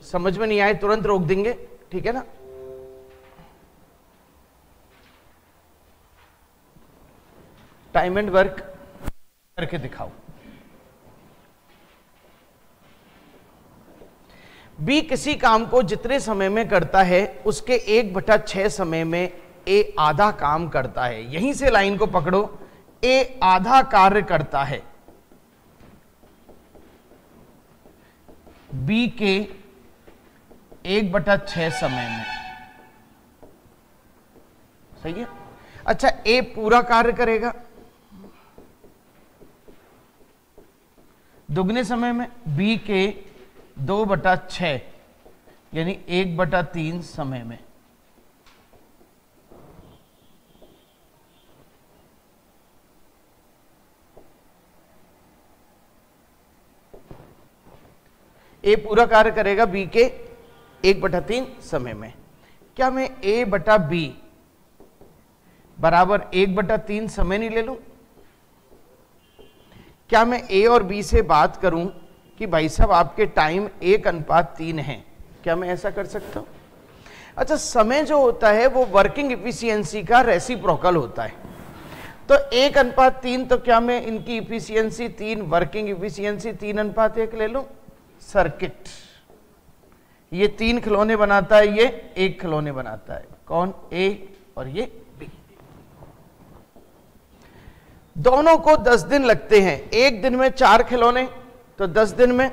समझ में नहीं आए तुरंत रोक देंगे, ठीक है ना। टाइम एंड वर्क करके दिखाओ। बी किसी काम को जितने समय में करता है उसके 1/6 समय में ए आधा काम करता है। यहीं से लाइन को पकड़ो, ए आधा कार्य करता है बी के 1/6 समय में, सही है। अच्छा, ए पूरा कार्य करेगा दुगने समय में, बी के 2/6 यानी 1/3 समय में। ए पूरा कार्य करेगा बी के 1/3 समय में। क्या मैं ए बटा बी बराबर 1/3 समय नहीं ले लूं? क्या मैं ए और बी से बात करूं कि भाई साहब आपके टाइम 1:3 है, क्या मैं ऐसा कर सकता हूं? अच्छा, समय जो होता है वो वर्किंग इफिशियंसी का रेसिप्रोकल होता है, तो 1:3, तो क्या मैं इनकी इफिशियंसी 3, वर्किंग इफिशियंसी 3:1 ले लूं? सर्किट, ये 3 खिलौने बनाता है, ये 1 खिलौने बनाता है। कौन? ए और ये बी। दोनों को 10 दिन लगते हैं, एक दिन में 4 खिलौने, तो 10 दिन में।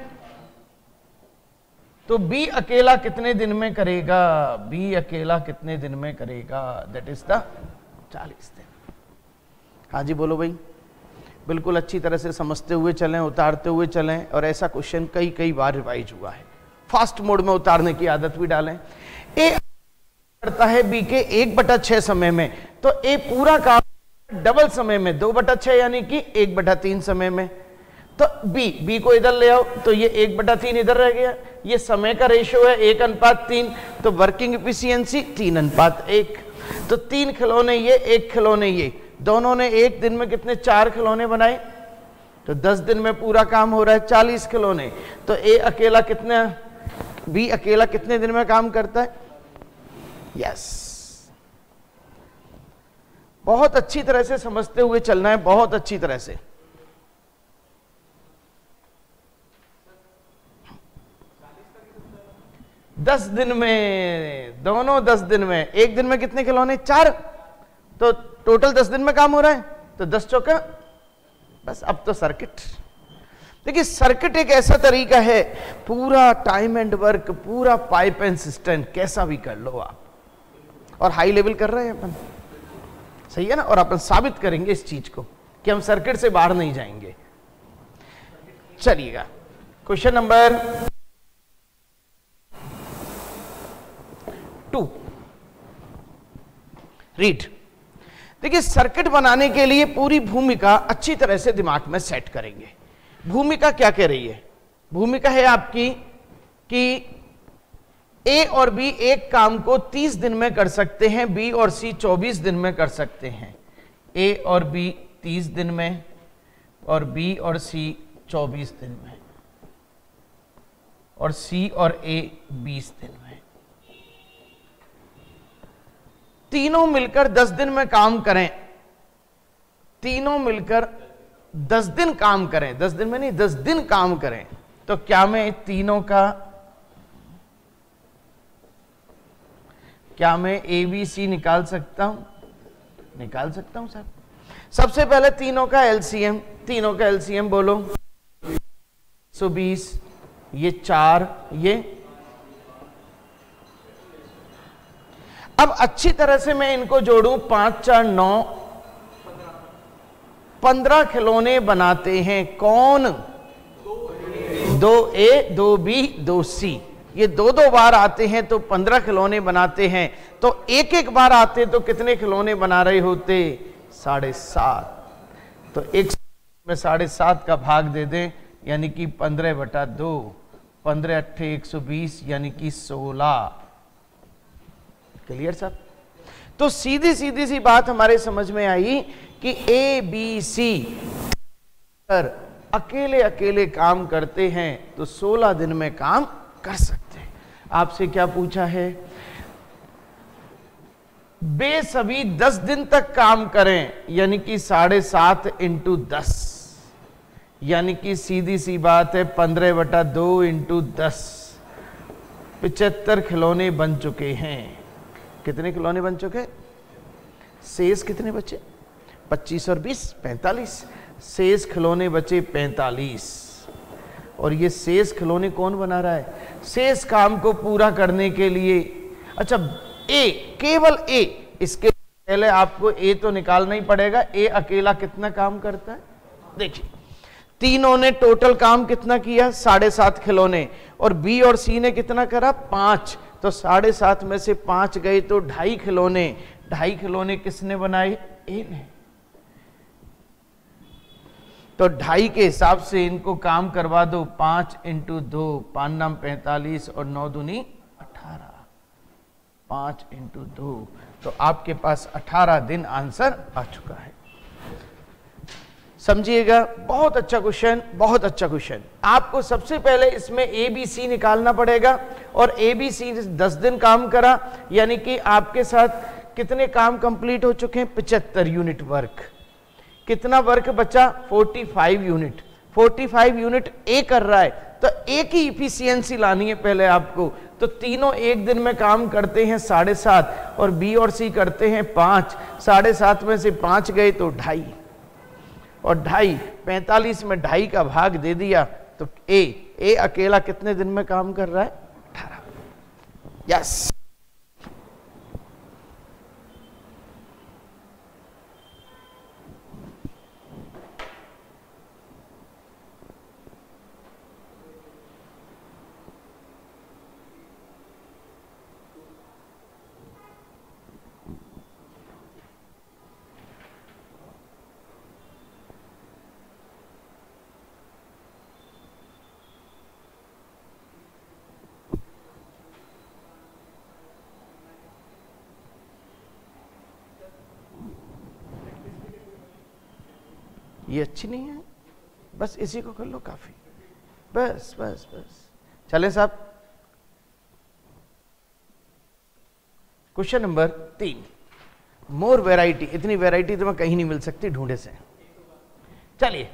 तो बी अकेला कितने दिन में करेगा? बी अकेला कितने दिन में करेगा? दैट इज द 40 दिन। हाँ जी बोलो भाई, बिल्कुल अच्छी तरह से समझते हुए चलें, उतारते हुए चलें, और ऐसा क्वेश्चन कई कई बार रिवाइज हुआ है। फास्ट मोड में उतारने की आदत भी डालें। ए करता है बी के 1/6 समय में, तो ए पूरा काम डबल समय में 2/6 यानी कि 1/3 समय में। तो बी को इधर ले आओ, तो ये 1/3 इधर रह गया, ये समय का रेशियो है 1:3, तो वर्किंग एफिशिएंसी 3:1। तो 3 खिलौने ये, 1 खिलौने ये, दोनों ने एक दिन में कितने? 4 खिलौने बनाए, तो 10 दिन में पूरा काम हो रहा है 40 खिलौने। तो ए अकेला कितने, बी अकेला कितने दिन में काम करता है? यस, बहुत अच्छी तरह से समझते हुए चलना है, बहुत अच्छी तरह से। दस दिन में, दोनों 10 दिन में, एक दिन में कितने खिलौने? 4, तो टोटल 10 दिन में काम हो रहा है, तो 10 चौका, बस। अब तो सर्किट देखिए, सर्किट एक ऐसा तरीका है, पूरा टाइम एंड वर्क, पूरा पाइप एंड सिस्टम कैसा भी कर लो आप, और हाई लेवल कर रहे हैं अपन, सही है ना। और अपन साबित करेंगे इस चीज को कि हम सर्किट से बाहर नहीं जाएंगे। चलिएगा, क्वेश्चन नंबर 2 रीड। देखिए, सर्किट बनाने के लिए पूरी भूमिका अच्छी तरह से दिमाग में सेट करेंगे। भूमिका क्या कह रही है? भूमिका है आपकी कि ए और बी एक काम को 30 दिन में कर सकते हैं, बी और सी 24 दिन में कर सकते हैं। ए और बी 30 दिन में, और बी और सी 24 दिन में, और सी और ए 20 दिन में। तीनों मिलकर 10 दिन में काम करें, तीनों मिलकर 10 दिन काम करें, 10 दिन में नहीं, 10 दिन काम करें, तो क्या मैं तीनों का, क्या मैं ए बी सी निकाल सकता हूं? निकाल सकता हूं साहब। सबसे पहले तीनों का एलसीएम, तीनों का एलसीएम बोलो। 120, ये 4, ये। अब अच्छी तरह से मैं इनको जोड़ूं, 5 4 9, 15 खिलौने बनाते हैं। कौन? 2A 2B 2C, ये 2 बार आते हैं तो 15 खिलौने बनाते हैं। तो एक बार आते तो कितने खिलौने बना रहे होते? 7.5। तो 1 में 7.5 का भाग दे दें, यानी कि 15/2, 15 8 120, यानी कि 16। क्लियर साहब? तो सीधी सीधी सी बात हमारे समझ में आई कि ए बी सी अकेले अकेले काम करते हैं तो 16 दिन में काम कर सकते हैं। आपसे क्या पूछा है, वे सभी 10 दिन तक काम करें, यानी कि 7.5 इंटू 10, यानी कि सीधी सी बात है 15/2 इंटू 10, 75 खिलौने बन चुके हैं। कितने खिलौने बन चुके? शेष कितने बचे? 25 और 20 45, शेष खिलौने बचे 45। और ये शेष खिलौने कौन बना रहा है? शेष काम को पूरा करने के लिए, अच्छा ए, केवल ए, इसके पहले आपको ए तो निकालना ही पड़ेगा। ए अकेला कितना काम करता है? देखिए तीनों ने टोटल काम कितना किया? 7.5 खिलौने। और बी और सी ने कितना करा? 5। तो 7.5 में से 5 गए तो 2.5 खिलौने। 2.5 खिलौने किसने बनाए? ए ने। तो 2.5 के हिसाब से इनको काम करवा दो। 5 इंटू 2, 5 नाम 45 और 9 दूनी 18। 5 इंटू 2, तो आपके पास 18 दिन आंसर आ चुका है। समझिएगा, बहुत अच्छा क्वेश्चन, बहुत अच्छा क्वेश्चन। आपको सबसे पहले इसमें ए बी सी निकालना पड़ेगा। और ए बी सी 10 दिन काम करा, यानी कि आपके साथ कितने काम कंप्लीट हो चुके हैं? 75 यूनिट वर्क। कितना वर्क बचा? 45 यूनिट। 45 यूनिट ए कर रहा है, तो ए की इफिशियंसी लानी है पहले आपको। तो तीनों एक दिन में काम करते हैं 7.5 और बी और सी करते हैं 5। 7.5 में से 5 गए तो 2.5 और 2.5, 45 में 2.5 का भाग दे दिया तो ए अकेला कितने दिन में काम कर रहा है? 18। यस, ये अच्छी नहीं है, बस इसी को कर लो काफी। बस बस बस, चले साहब। क्वेश्चन नंबर 3, मोर वैरायटी। इतनी वैरायटी तो मैं कहीं नहीं मिल सकती ढूंढे से। चलिए,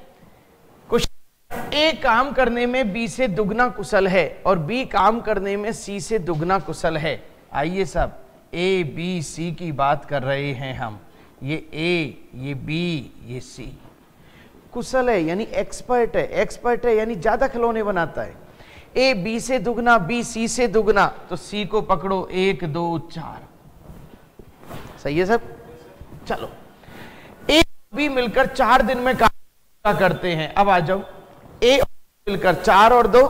क्वेश्चन, ए काम करने में बी से दुगना कुशल है और बी काम करने में सी से दुगना कुशल है। आइए साहब, ए बी सी की बात कर रहे हैं हम। ये ए, ये बी, ये सी। कुशल है यानी एक्सपर्ट है। एक्सपर्ट है यानी ज्यादा खिलौने बनाता है। ए बी से दुगना, बी सी से दुगना, तो सी को पकड़ो 1 2 4। सही है सब? चलो, ए बी मिलकर 4 दिन में काम करते हैं। अब आ जाओ, ए मिलकर 4 और 2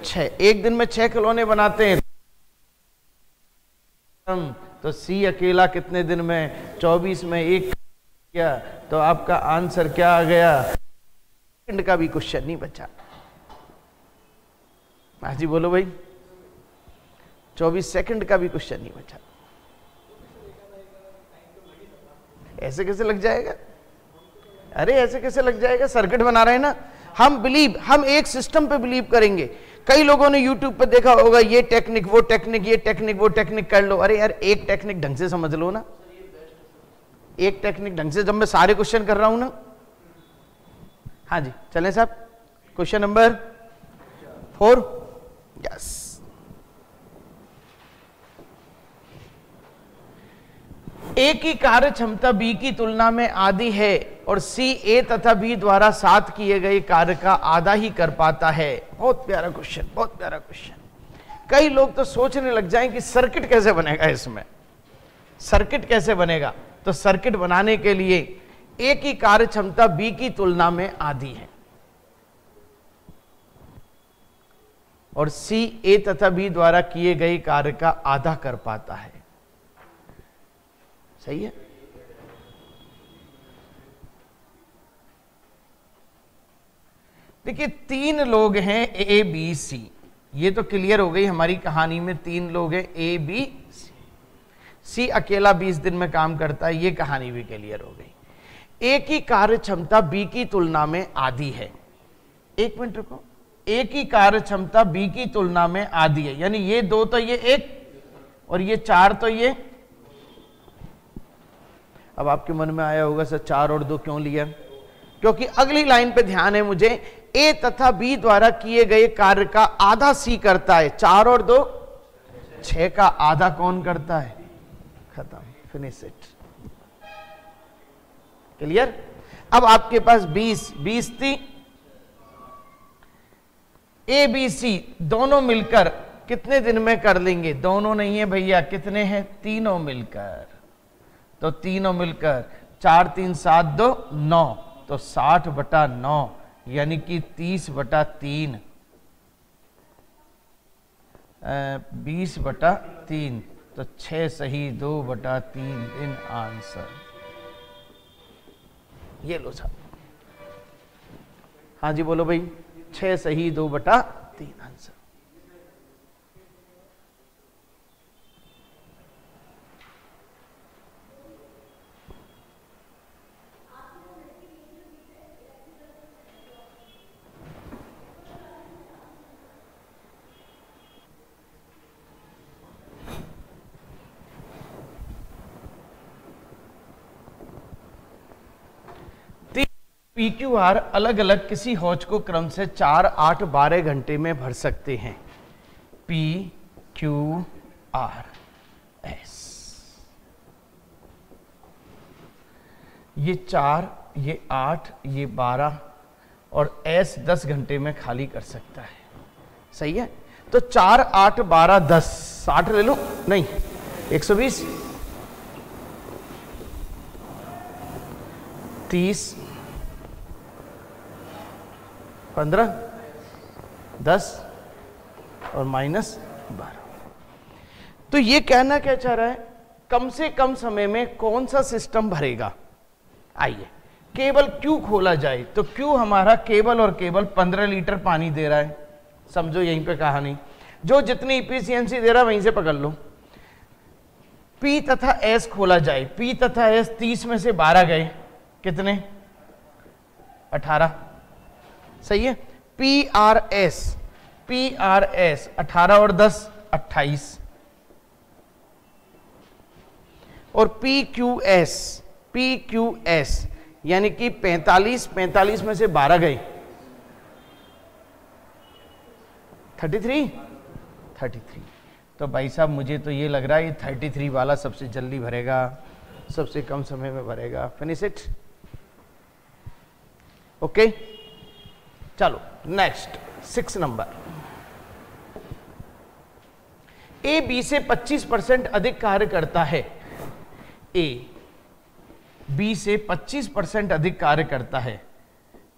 6, एक दिन में 6 खिलौने बनाते हैं। तो सी अकेला कितने दिन में? 24 में 1 किया, तो आपका आंसर क्या आ गया? सेकंड का भी क्वेश्चन नहीं बचा। हाँ जी बोलो भाई, 24 सेकंड का भी क्वेश्चन नहीं बचा। ऐसे कैसे लग जाएगा? अरे ऐसे कैसे लग जाएगा? सर्किट बना रहे हैं ना हम एक सिस्टम पे बिलीव करेंगे। कई लोगों ने YouTube पे देखा होगा, ये टेक्निक वो टेक्निक, ये टेक्निक वो टेक्निक कर लो। अरे यार, एक टेक्निक ढंग से समझ लो ना। एक टेक्निक ढंग से, जब मैं सारे क्वेश्चन कर रहा हूं ना। हाँ जी चलें साहब, क्वेश्चन नंबर 4। यस, ए की कार्य क्षमता बी की तुलना में आधी है और सी ए तथा बी द्वारा साथ किए गए कार्य का आधा ही कर पाता है। बहुत प्यारा क्वेश्चन, बहुत प्यारा क्वेश्चन। कई लोग तो सोचने लग जाएं कि सर्किट कैसे बनेगा इसमें। सर्किट कैसे बनेगा? तो सर्किट बनाने के लिए ए की कार्य क्षमता बी की तुलना में आधी है और सी ए तथा बी द्वारा किए गए कार्य का आधा कर पाता है। सही है? देखिए, 3 लोग हैं ए बी सी। ये तो क्लियर हो गई हमारी कहानी में, 3 लोग हैं ए बी सी। सी अकेला 20 दिन में काम करता है, ये कहानी भी क्लियर हो गई। ए की कार्य क्षमता बी की तुलना में आधी है। एक मिनट रुको, ए की कार्य क्षमता बी की तुलना में आधी है, यानी ये 2 तो ये 1 और ये 4 तो ये। अब आपके मन में आया होगा सर 4 और 2 क्यों लिया? क्योंकि अगली लाइन पे ध्यान है मुझे, ए तथा बी द्वारा किए गए कार्य का आधा सी करता है। 4 और 2 6 का आधा कौन करता है? खत्म, फिनिश इट। क्लियर? अब आपके पास 20 थी, ए बी सी दोनों मिलकर कितने दिन में कर लेंगे? दोनों नहीं है भैया, कितने हैं? तीनों मिलकर। तो तीनों मिलकर 4 3 7 2 9, तो 60/9 यानी कि 30/3, 20/3, तो 6 सही 2/3 इन आंसर। ये लो साहब, हाँ जी बोलो भाई, 6 सही 2/3 आंसर। PQR अलग अलग किसी हौज को क्रम से 4 8 12 घंटे में भर सकते हैं। PQR S, ये 4, ये 8, ये 12 और S 10 घंटे में खाली कर सकता है। सही है? तो 4 8 12 10, 60 ले लो, नहीं 120, 30, 15, 10 और -12। तो ये कहना क्या चाह रहा है? कम से कम समय में कौन सा सिस्टम भरेगा? आइए, केवल Q खोला जाए तो Q हमारा केवल और केवल 15 लीटर पानी दे रहा है। समझो यहीं पे कहानी, जो जितनी इफिशियंसी दे रहा है वहीं से पकड़ लो। P तथा S खोला जाए, P तथा S 30 में से 12 गए, कितने? 18। सही है? PRS 18 और 10 28, और PQS यानी कि 45 में से 12 गए, 33। तो भाई साहब मुझे तो ये लग रहा है ये 33 वाला सबसे जल्दी भरेगा, सबसे कम समय में भरेगा। Finish it. ओके, चलो नेक्स्ट 6 नंबर। ए बी से 25% अधिक कार्य करता है। ए बी से 25% अधिक कार्य करता है,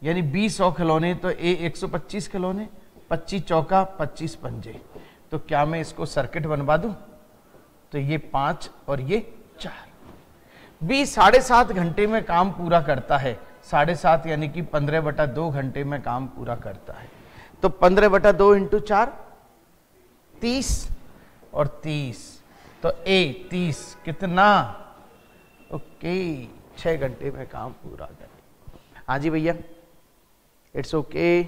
यानी 100 खिलौने तो ए 125 खिलौने, 25 चौका 25 पंजे। तो क्या मैं इसको सर्किट बनवा दूं? तो ये 5 और ये 4। बी 7.5 घंटे में काम पूरा करता है। 7.5 यानी कि 15/2 घंटे में काम पूरा करता है। तो 15/2 × 4 30 और 30, तो ए 30 कितना? ओके, 6 घंटे में काम पूरा करे। हाँ जी भैया, इट्स ओके,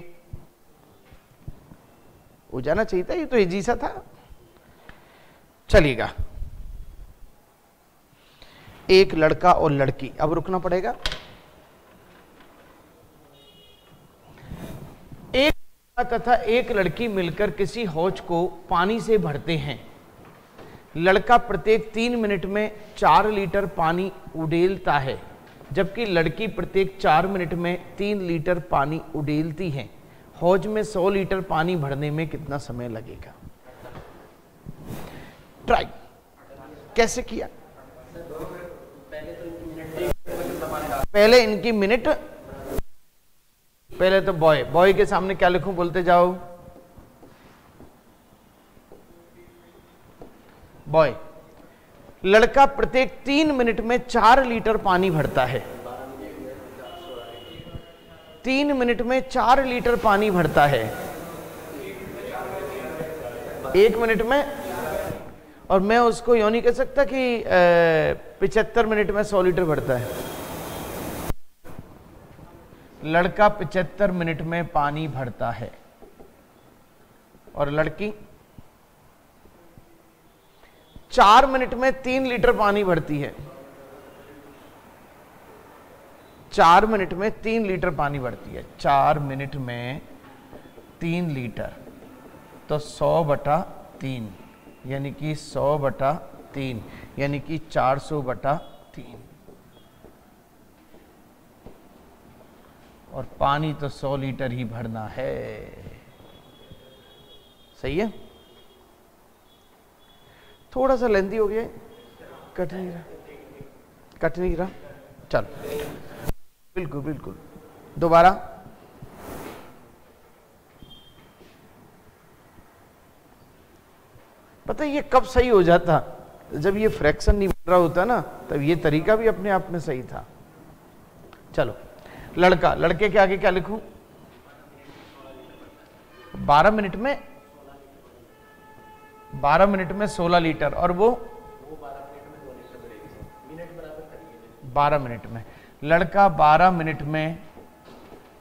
हो जाना चाहिए था, ये तो इजी सा था। चलिएगा, एक लड़का और लड़की, अब रुकना पड़ेगा। एक तथा एक लड़की मिलकर किसी हौज को पानी से भरते हैं। लड़का प्रत्येक 3 मिनट में 4 लीटर पानी उड़ेलता है, जबकि लड़की प्रत्येक 4 मिनट में 3 लीटर पानी उड़ेलती है। हौज में 100 लीटर पानी भरने में कितना समय लगेगा? ट्राई कैसे किया? पहले इनकी मिनट, पहले तो बॉय के सामने क्या लिखूं? बोलते जाओ। बॉय, लड़का प्रत्येक 3 मिनट में 4 लीटर पानी भरता है। 3 मिनट में 4 लीटर पानी भरता है, 1 मिनट में। और मैं उसको यूं नहीं कह सकता कि 75 मिनट में 100 लीटर भरता है। लड़का 75 मिनट में पानी भरता है। और लड़की 4 मिनट में 3 लीटर पानी भरती है। 4 मिनट में 3 लीटर पानी भरती है। 4 मिनट में 3 लीटर, तो 100/3 यानी कि 100/3 यानी कि 400/3। और पानी तो 100 लीटर ही भरना है। सही है? थोड़ा सा लेंथी हो गया, कट नहीं रहा। चलो बिल्कुल बिल्कुल, दोबारा। पता है ये कब सही हो जाता? जब ये फ्रैक्शन नहीं बन रहा होता ना, तब ये तरीका भी अपने आप में सही था। चलो, लड़का, लड़के के आगे क्या लिखूं? 12 मिनट में 16 लीटर, और वो 12 मिनट में, लड़का 12 मिनट में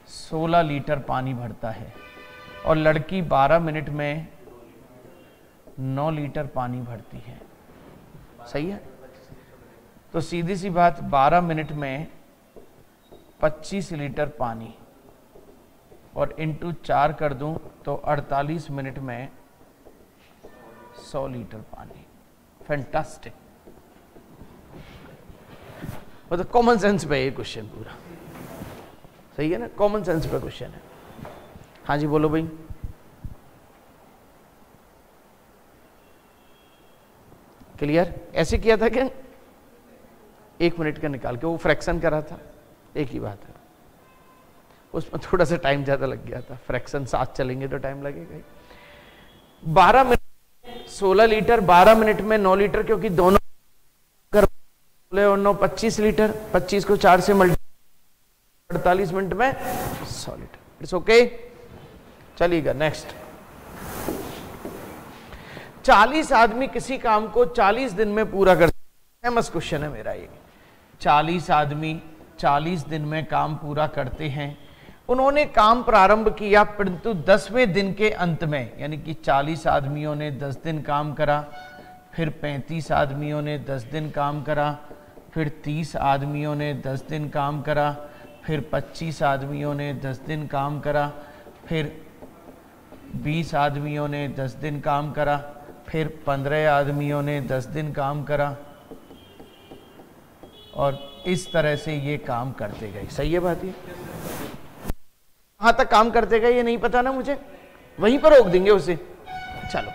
16 लीटर पानी भरता है, और लड़की 12 मिनट में 9 लीटर पानी भरती है। सही है? तो सीधी सी बात, 12 मिनट में 25 लीटर पानी, और इंटू 4 कर दूं तो 48 मिनट में 100 लीटर पानी। फैंटास्टिक। मतलब कॉमन सेंस पे ये क्वेश्चन पूरा सही है ना, कॉमन सेंस पे क्वेश्चन है। हाँ जी बोलो भाई। क्लियर? ऐसे किया था क्या? 1 मिनट का निकाल के, वो फ्रैक्शन करा था, एक ही बात है। उसमें थोड़ा सा टाइम ज्यादा लग गया था, फ्रैक्शन साथ चलेंगे तो टाइम लगेगा ही। 12 मिनट 16 लीटर, 12 मिनट में 9 लीटर, क्योंकि दोनों और 9 25 लीटर, 25 को 4 से मल्टीप्लाई, 48 मिनट में 100 लीटर। It's okay. चलिएगा नेक्स्ट। 40 आदमी किसी काम को 40 दिन में पूरा करते हैं। फेमस क्वेश्चन है मेरा ये। 40 आदमी 40 दिन में काम पूरा करते हैं। उन्होंने काम प्रारंभ किया, परंतु 10वें दिन के अंत में, यानी कि 40 आदमियों ने 10 दिन काम करा, फिर 35 आदमियों ने 10 दिन काम करा, फिर 30 आदमियों ने 10 दिन काम करा, फिर 25 आदमियों ने 10 दिन काम करा, फिर 20 आदमियों ने 10 दिन काम करा, फिर 15 आदमियों ने 10 दिन काम करा, और इस तरह से ये काम करते गए। सही है बात? ये कहाँ तक काम करते गए ये नहीं पता ना मुझे, वहीं पर रोक देंगे उसे। चलो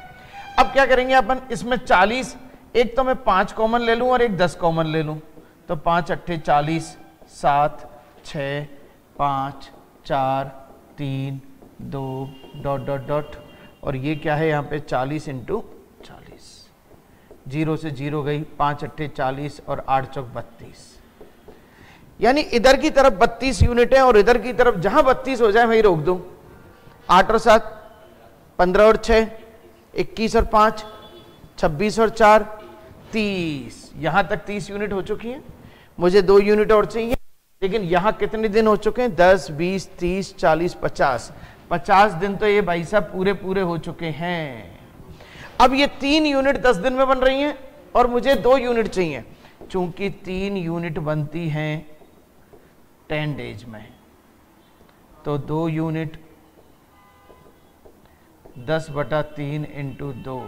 अब क्या करेंगे अपन, इसमें 40, एक तो मैं 5 कॉमन ले लूं और एक 10 कॉमन ले लूं, तो 5 अट्ठे 40, 7 6 5 4 3 2 डॉट डॉट डॉट, और ये क्या है यहाँ पे 40 इंटू 40, 0 से 0 गई, 5 अट्ठे 40 और 8 चौक 32, यानी इधर की तरफ 32 यूनिट है और इधर की तरफ जहां 32 हो जाए वहीं रोक दूं। 8 और 7 15 और 6 21 और 5 26 और 4 30, यहां तक 30 यूनिट हो चुकी हैं। मुझे 2 यूनिट और चाहिए, लेकिन यहां कितने दिन हो चुके हैं? 10 20 30 40 50, 50 दिन तो ये भाई साहब पूरे पूरे हो चुके हैं। अब ये 3 यूनिट 10 दिन में बन रही हैं और मुझे 2 यूनिट चाहिए। चूंकि 3 यूनिट बनती हैं 10 डेज में, तो 2 यूनिट 10/3 इंटू 2,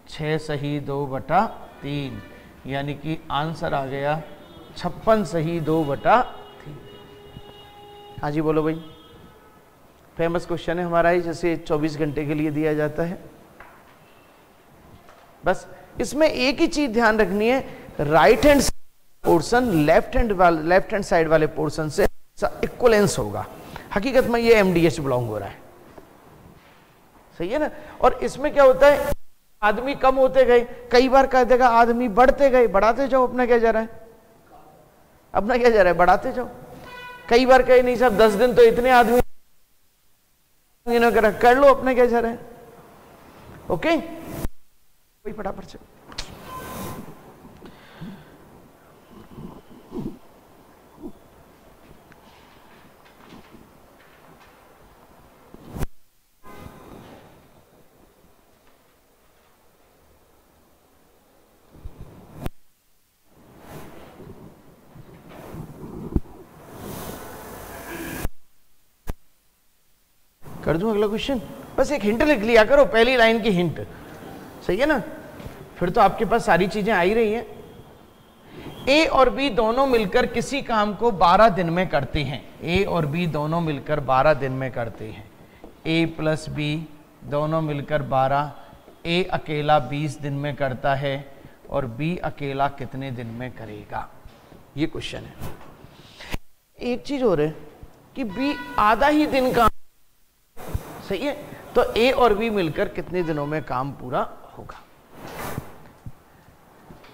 6 सही 2/3, यानी कि आंसर आ गया 56 सही 2/3। हाँ जी बोलो भाई। फेमस क्वेश्चन है हमारा ही, जैसे 24 घंटे के लिए दिया जाता है। बस इसमें एक ही चीज ध्यान रखनी है, right hand portion left hand side वाले पोर्शन से इक्वलेंस होगा। हकीकत में ये एमडीएच बिलोंग हो रहा है। सही है ना? और इसमें क्या होता है, आदमी कम होते गए, कई बार कह देगा आदमी बढ़ते गए, बढ़ाते जाओ। अपना क्या जा रहा है? अपना क्या जा रहा है? बढ़ाते जाओ। कई बार कहे नहीं साहब 10 दिन तो इतने आदमी कर लो, अपना क्या जा रहा है? ओके, कोई फटाफट से। कर दूं अगला क्वेश्चन? बस एक हिंट लिख लिया करो, पहली लाइन की हिंट, सही है ना? फिर तो आपके पास सारी चीजें आ ही रही हैं। ए और बी दोनों मिलकर किसी काम को 12 दिन में करते हैं। ए और बी दोनों मिलकर 12 दिन में करते हैं। ए प्लस बी दोनों मिलकर 12, ए अकेला 20 दिन में करता है और बी अकेला कितने दिन में करेगा? ये क्वेश्चन है। एक चीज हो रही है कि बी आधा ही दिन का, सही है, तो ए और बी मिलकर कितने दिनों में काम पूरा होगा?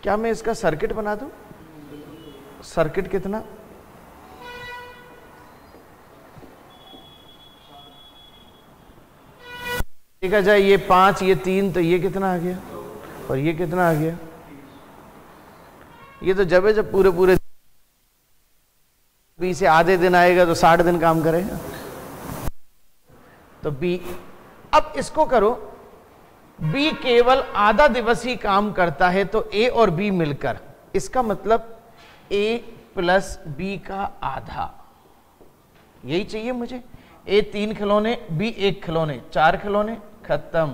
क्या मैं इसका सर्किट बना दूं? सर्किट कितना? देखा जाए ये 5 ये 3, तो ये कितना आ गया और ये कितना आ गया? ये तो जब है जब पूरे बी से आधे दिन आएगा तो 60 दिन काम करेगा। तो बी, अब इसको करो, बी केवल आधा दिवस ही काम करता है तो ए और बी मिलकर, इसका मतलब ए प्लस बी का आधा, यही चाहिए मुझे। ए 3 खिलौने, बी 1 खिलौने, 4 खिलौने, खत्म।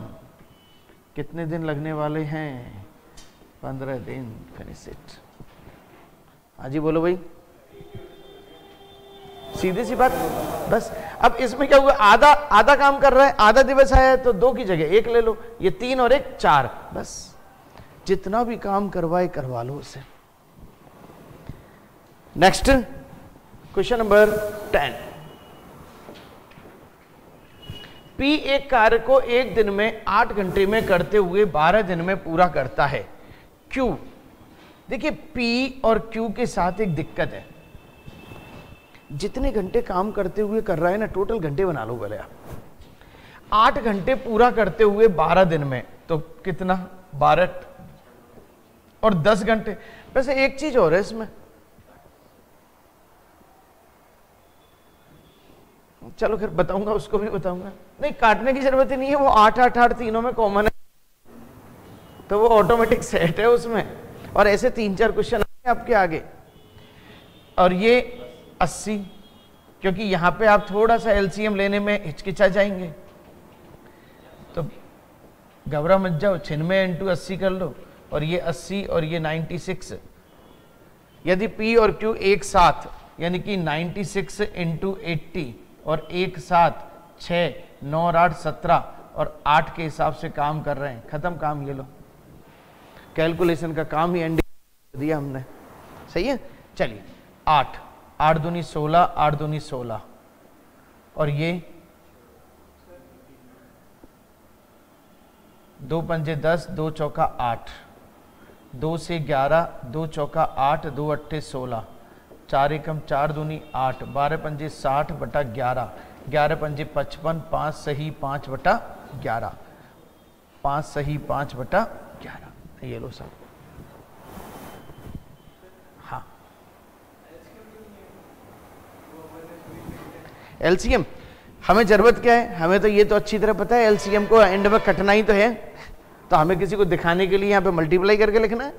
कितने दिन लगने वाले हैं? 15 दिन। Finish it. हाँ जी बोलो भाई, सीधी सी बात। बस अब इसमें क्या हुआ, आधा आधा काम कर रहा है, आधा दिवस आया है तो 2 की जगह 1 ले लो, ये 3 और 1 4, बस जितना भी काम करवाए करवा लो उसे। Next question number 10। पी एक कार्य को 1 दिन में 8 घंटे में करते हुए 12 दिन में पूरा करता है। क्यू, देखिए पी और क्यू के साथ एक दिक्कत है, जितने घंटे काम करते हुए कर रहा है ना, टोटल घंटे बना लो पहले आप। 8 घंटे पूरा करते हुए 12 दिन में, तो कितना? 12 और 10 घंटे। वैसे एक चीज और है इसमें, चलो फिर बताऊंगा, उसको भी बताऊंगा। नहीं, काटने की जरूरत ही नहीं है, वो 8 8 8 तीनों में कॉमन है, तो वो ऑटोमेटिक सेट है उसमें। और ऐसे 3-4 क्वेश्चन आपके आगे। और ये 80, क्योंकि यहां पे आप थोड़ा सा एलसीएम लेने में हिचकिचा जाएंगे, तो घबरा मत जाओ, 96 इंटू 80 कर लो, और ये 80 और ये 96। यदि पी और क्यू एक साथ, यानी कि 96 इंटू 80 और एक साथ 6 9 और 8 17 और 8 के हिसाब से काम कर रहे हैं, खत्म काम। ये लो, कैलकुलेशन का काम ही एंड दिया हमने, सही है। चलिए 8 8 दूनी 16, 8 दूनी 16, और ये 2 पंजे 10, 2 चौका 8, 2 से 11, 2 चौका 8, 2 अट्ठे 16, 4 एकम 4 दूनी 8, 12 पंजे 60 बटा 11, 11 पंजे 55, 5 सही 5 बटा 11, 5 सही 5 बटा 11। ये लो सब। हाँ, एलसीएम हमें जरूरत क्या है? हमें तो ये तो अच्छी तरह पता है, एलसीएम को एंड में कटना ही तो है, तो हमें किसी को दिखाने के लिए यहाँ पे मल्टीप्लाई करके लिखना है,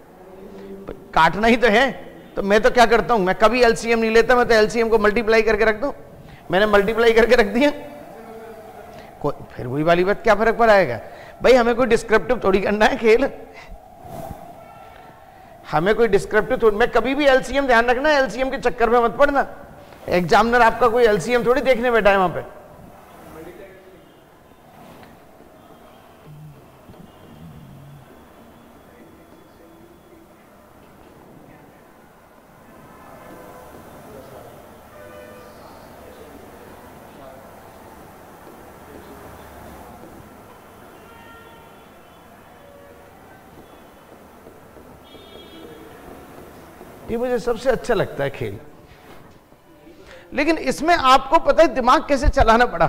काटना ही तो है। तो मैं तो क्या करता हूं, मैं कभी एलसीएम नहीं लेता, मैं तो एलसीएम को मल्टीप्लाई करके रख दूं। मैंने मल्टीप्लाई करके रख दिया, फिर वही वाली बात, क्या फर्क पड़ाएगा भाई? हमें कोई डिस्क्रिप्टिव थोड़ी करना है खेल, हमें कोई डिस्क्रिप्टिव थोड़ी। मैं कभी भी एलसीएम, ध्यान रखना, एलसीएम के चक्कर में मत पड़ना। एग्जामिनर आपका कोई एलसीएम थोड़ी देखने बैठा है वहां पे। ये मुझे सबसे अच्छा लगता है खेल, लेकिन इसमें आपको पता है दिमाग कैसे चलाना पड़ा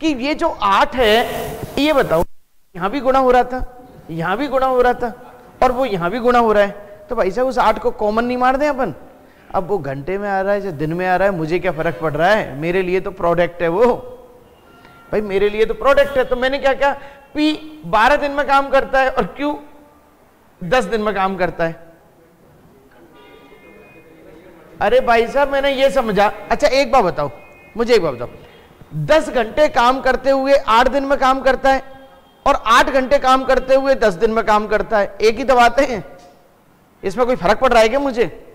कि ये जो 8 है, ये बताओ, यहां भी गुणा हो रहा था, यहां भी गुणा हो रहा था, और वो यहां भी गुणा हो रहा है, तो भाई साहब उस 8 को कॉमन नहीं मार दें अपन? अब वो घंटे में आ रहा है या दिन में आ रहा है, मुझे क्या फर्क पड़ रहा है? मेरे लिए तो प्रोडक्ट है वो, भाई मेरे लिए तो प्रोडक्ट है। तो मैंने क्या किया, पी 12 दिन में काम करता है और क्यू 10 दिन में काम करता है। अरे भाई साहब मैंने ये समझा। अच्छा एक बात बताओ मुझे, एक बात बताओ, 10 घंटे काम करते हुए 8 दिन में काम करता है और 8 घंटे काम करते हुए 10 दिन में काम करता है, एक ही तो बातें हैं, इसमें कोई फर्क पड़ रहा है क्या मुझे?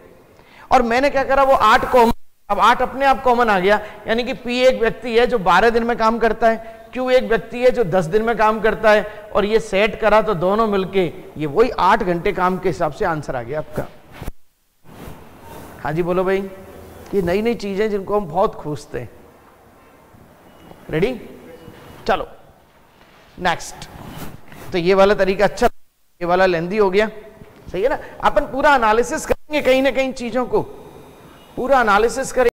और मैंने क्या करा, वो 8 कॉमन, अब 8 अपने आप कॉमन आ गया, यानी कि P एक व्यक्ति है जो 12 दिन में काम करता है, Q एक व्यक्ति है जो 10 दिन में काम करता है, और ये सेट करा तो दोनों मिलके ये वही 8 घंटे काम के हिसाब से आंसर आ गया आपका। हाँ जी बोलो भाई, ये नई नई चीजें जिनको हम बहुत खोजते हैं। रेडी, चलो नेक्स्ट। तो ये वाला तरीका अच्छा, ये वाला लेंदी हो गया, सही है ना। अपन पूरा एनालिसिस करेंगे, कहीं ना कहीं चीजों को पूरा एनालिसिस करेंगे।